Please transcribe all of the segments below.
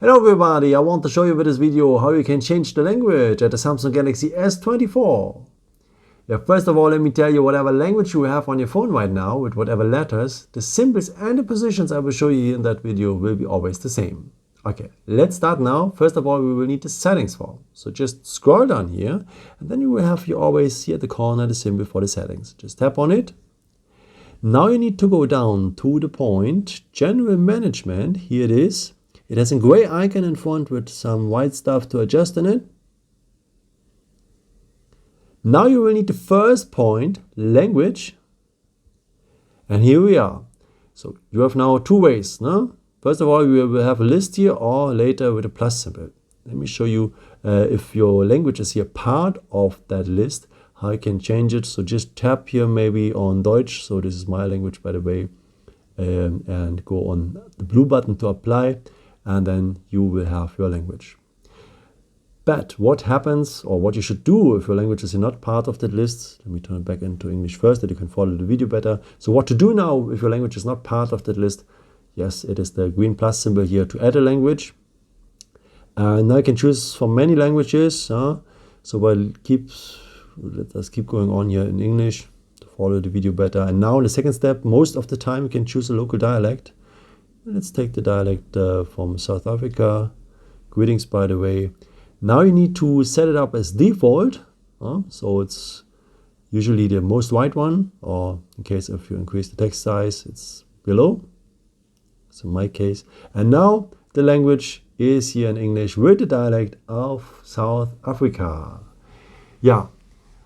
Hello everybody, I want to show you with this video how you can change the language at the Samsung Galaxy S24. First of all, let me tell you whatever language you have on your phone right now, with whatever letters, the symbols and the positions I will show you in that video will be always the same. Okay, let's start now. First of all, we will need the settings form. So just scroll down here and then you will have here always here at the corner the symbol for the settings. Just tap on it. Now you need to go down to the point General Management. Here it is. It has a gray icon in front with some white stuff to adjust in it. Now you will need the first point, language. And here we are. So you have now two ways. No? First of all, we will have a list here or later with a plus symbol. Let me show you if your language is here part of that list, how you can change it. So just tap here maybe on Deutsch. So this is my language, by the way. And go on the blue button to apply. And then you will have your language. But what happens or what you should do if your language is not part of that list, let me turn it back into English first that you can follow the video better. So what to do now if your language is not part of that list? Yes, it is the green plus symbol here to add a language. And now you can choose from many languages. So let us keep going on here in English to follow the video better. And now in the second step, most of the time you can choose a local dialect. Let's take the dialect from South Africa. Greetings, by the way. Now you need to set it up as default. So it's usually the most right one, or in case if you increase the text size, it's below. So in my case. And now the language is here in English with the dialect of South Africa. Yeah.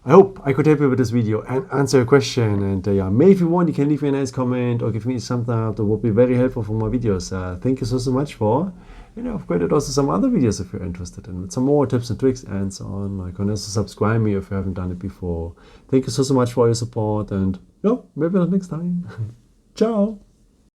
I hope I could help you with this video and answer your question. And maybe if you want, you can leave me a nice comment or give me some thumbs up. That would be very helpful for my videos. Thank you so much for. I've created also some other videos if you're interested in with some more tips and tricks and so on. You can also subscribe me if you haven't done it before. Thank you so much for your support and maybe until next time. Ciao.